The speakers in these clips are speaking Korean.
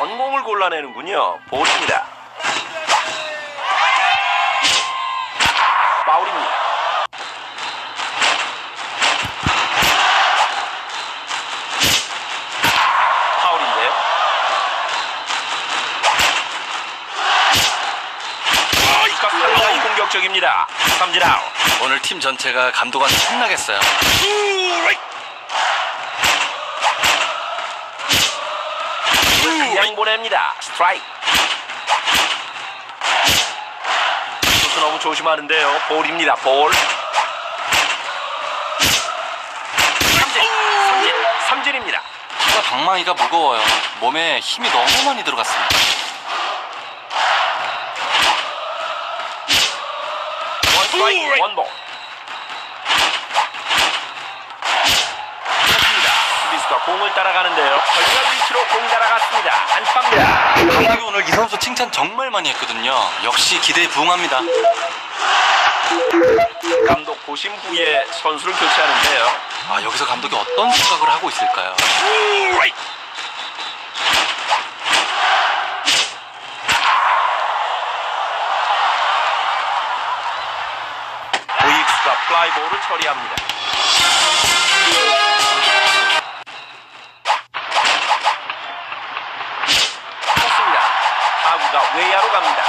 저런 공을 골라내는군요. 볼입니다. 파울입니다. 파울인데요. 상당히 공격적입니다. 삼진 아웃. 오늘 팀 전체가 감독한테 혼나겠어요. 그냥 보냅니다. 스트라이크. 투수 너무 조심하는데요. 볼입니다. 볼. 삼진입니다. 타자 방망이가 무거워요. 몸에 힘이 너무 많이 들어갔습니다. 원 스트라이크, 원 볼. 수비수가 공을 따라가는데요. 절묘한 위치로 공 따라갔습니다. 안타입니다. 감독이 오늘 이 선수 칭찬 정말 많이 했거든요. 역시 기대에 부응합니다. 감독 고심 후에 선수를 교체하는데요. 여기서 감독이 어떤 생각을 하고 있을까요? 우익수가 플라이볼을 처리합니다. 좋습니다. 타구가 외야로 갑니다.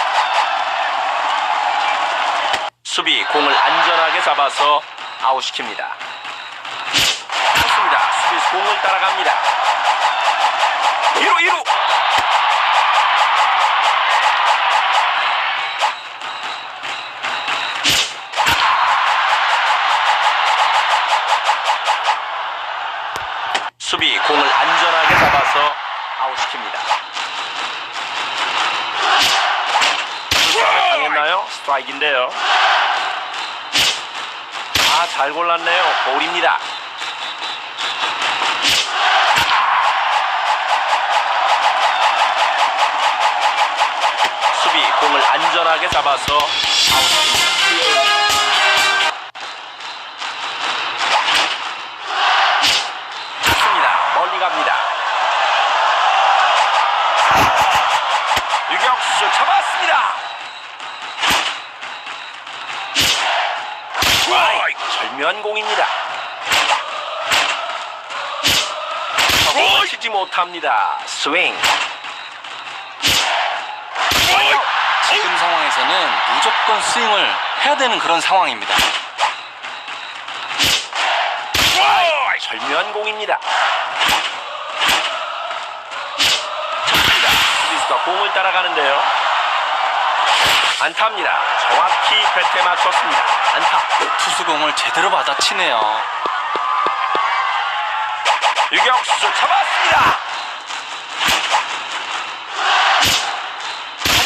수비 공을 안전하게 잡아서 아웃시킵니다. 좋습니다. 수비수 공을 따라갑니다. 1루 수비 공을 안전하게 잡아서 아웃시킵니다. 당했나요? 스트라이크인데요. 잘 골랐네요. 볼입니다. 수비 공을 안전하게 잡아서 아웃시킵니다. 좋습니다. 멀리 갑니다. 유격수 잡았습니다. 절묘한 공입니다. 공을 치지 못합니다. 스윙. 지금 상황에서는 무조건 스윙을 해야 되는 그런 상황입니다. 절묘한 공입니다. 쳤습니다. 수비수가 공을 따라가는데요. 안타입니다. 정확히 배트에 맞췄습니다. 안타. 투수공을 제대로 받아치네요. 유격수 잡았습니다.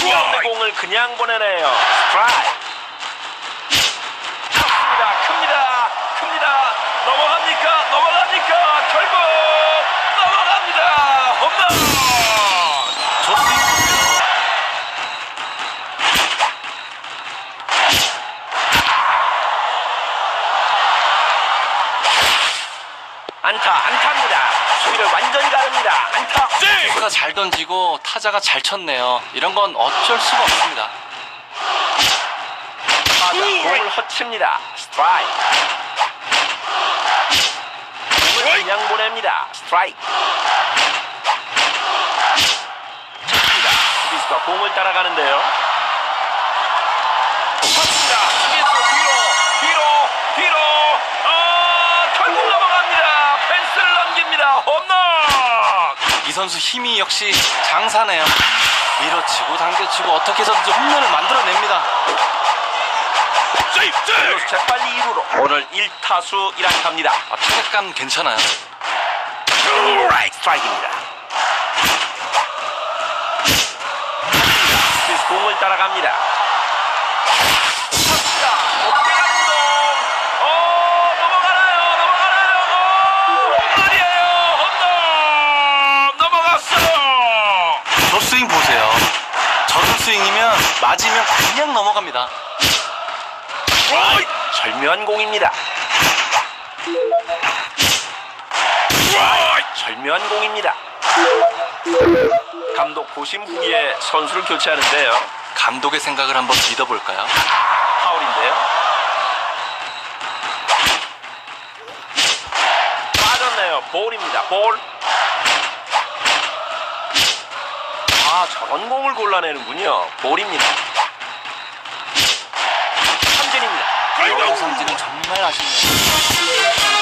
한가운데 공을 그냥 보내네요. 스트라이크. 쳤습니다. 큽니다. 넘어갑니까? 결국 넘어갑니다. 홈런. 안타입니다. 수비를 완전히 가릅니다. 안타. 투수가 잘 던지고 타자가 잘 쳤네요. 이런 건 어쩔 수가 없습니다. 타자 공을 허칩니다. 스트라이크. 공을 그냥 보냅니다. 스트라이크. 쳤습니다. 수비수가 공을 따라가는데요. 쳤습니다. 수비수 뒤로. 결국 넘어갑니다. 펜스를 넘깁니다. 홈런. 이 선수 힘이 역시 장사네요. 밀어치고 당겨치고 어떻게 해서든지 홈런을 만들어냅니다. 그래서 재빨리 2루로 오늘 1타수 1안타입니다. 타격감 괜찮아요. 스트라이크입니다. 스피스 공을 따라갑니다. 쳤습니다. 어깨감동. 넘어가나요. 홈런이에요. 홈런. 넘어갔어요. 저 스윙 보세요. 저런 스윙이면 맞으면 그냥 넘어갑니다. 절묘한 공입니다. 절묘한 공입니다. 감독 고심 후에 선수를 교체하는데요. 감독의 생각을 한번 믿어볼까요? 파울인데요. 빠졌네요. 볼입니다. 볼. 저런 공을 골라내는군요. 볼입니다. 삼진입니다. 삼진은 정말 아쉽네요.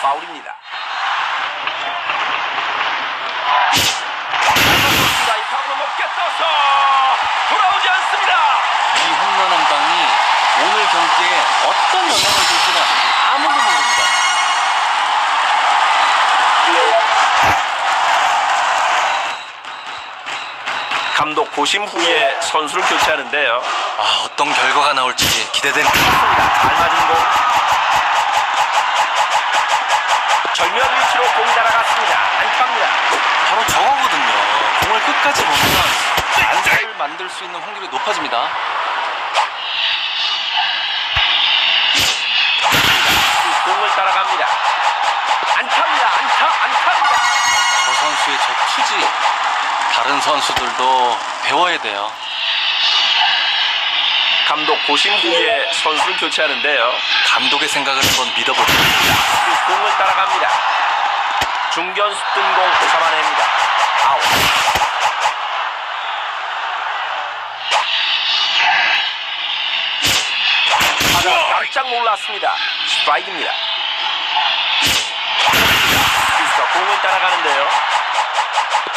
파울입니다. 이 타구는 높게 떠서 돌아오지 않습니다. 이 홈런 한 방이 오늘 경기에 어떤 영향을 줄지는 아무도 모릅니다. 감독 고심 후에 선수를 교체하는데요. 어떤 결과가 나올지 기대됩니다. 잘 맞은 공. 절묘한 위치로 공 날아갔습니다. 안타입니다. 바로 저거거든요. 공을 끝까지 보면 안타를 만들 수 있는 확률이 높아집니다. 공을 따라갑니다. 안타입니다. 안타입니다. 저 선수의 저 투지 다른 선수들도 배워야 돼요. 감독 고심 후에 선수를 교체하는데요. 감독의 생각을 한번 믿어볼게요. 공을 따라갑니다. 중견수 뜬 공 잡아냅니다. 아웃. 깜짝 놀랐습니다. 스트라이크입니다. 스피스가 공을 따라가는데요.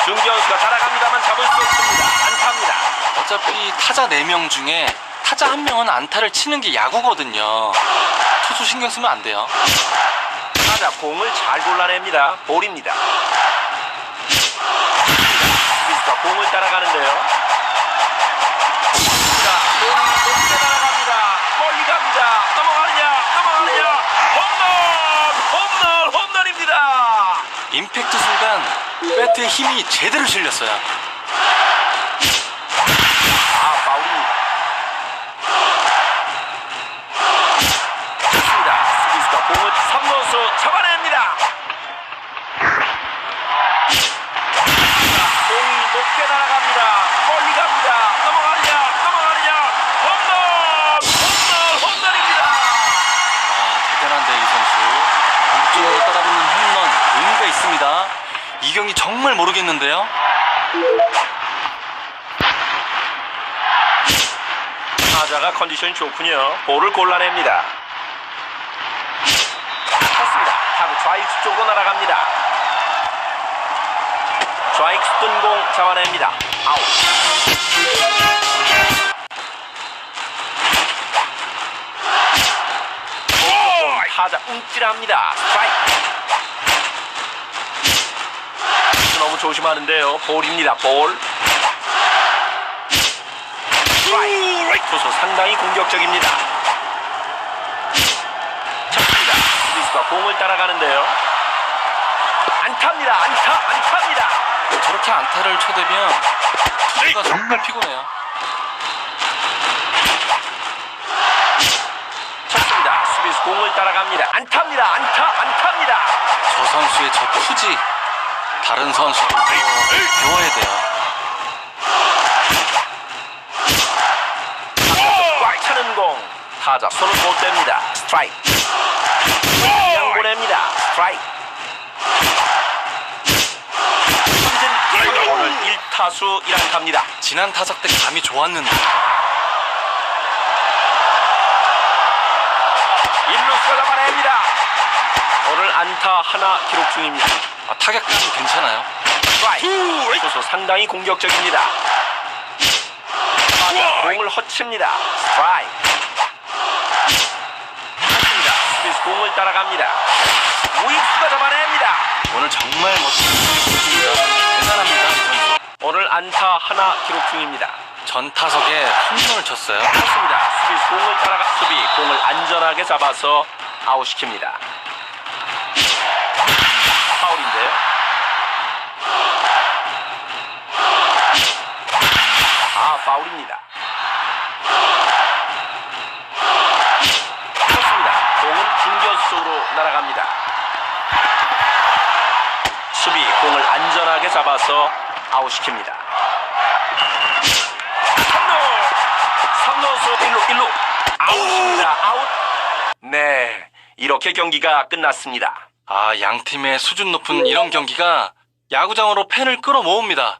중견수가 따라갑니다만 잡을 수 없습니다. 안타입니다. 어차피 타자 4명 중에 타자 1명은 안타를 치는 게 야구거든요. 투수 신경 쓰면 안 돼요. 타자 공을 잘 골라냅니다. 볼입니다. 스피스가 공을 따라가는데요. 공이 높게 날아갑니다. 멀리 갑니다. 넘어가느냐. 홈런입니다. 임팩트 순간 배트에 힘이 제대로 실렸어요. 파울입니다. 좋습니다. 스피스가 공을 3루수 잡아냅니다. 공이 높게 날아갑니다. 멀리 갑니다. 넘어가느냐. 홈런입니다. 대단한데 이 선수. 공중으로 따라붙는 홈런 의미가 있습니다. 이 경기 정말 모르겠는데요. 타자가 컨디션이 좋군요. 볼을 골라냅니다. 쳤습니다. 타구 좌익수 쪽으로 날아갑니다. 좌익수 뜬 공 잡아냅니다. 아웃. 타자 움찔합니다. 스트라이크. 너무 조심하는데요. 볼입니다. 볼. 투수 상당히 공격적입니다. 쳤습니다. 수비수가 공을 따라가는데요. 안타입니다. 안타입니다. 저렇게 안타를 쳐대면 투수가 정말 피곤해요. 쳤습니다. 수비수 공을 따라갑니다. 안타입니다. 안타입니다. 저 선수의 저 투지 다른 선수들도 배워야 돼요. 타자 손을 못 댑니다. 스트라이크. 그냥 보냅니다. 스트라이크. 오늘 1타수 1안타입니다. 지난 타석 때 감이 좋았는데 1루수가 잡아냅니다. 오늘 안타 하나 기록 중입니다. 타격감이 괜찮아요. 스트라이크. 투수 상당히 공격적입니다. 공을 허칩니다. 스트라이크. 맞습니다. 수비수 공을 따라갑니다. 우익수가 잡아냅니다. 오늘 정말 멋진 수비수입니다. 대단합니다, 이 선수. 오늘 안타 하나 기록 중입니다. 전 타석에 홈런을 쳤어요. 그렇습니다. 수비수 공을 따라가 수비 공을 안전하게 잡아서 아웃시킵니다. 파울인데요. 파울입니다. 그렇습니다. 공은 중견수로 날아갑니다. 수비 공을 안전하게 잡아서 아웃시킵니다. 3루수 1루 아웃입니다. 아웃. 네, 이렇게 경기가 끝났습니다. 양 팀의 수준 높은 이런 경기가 야구장으로 팬을 끌어모읍니다.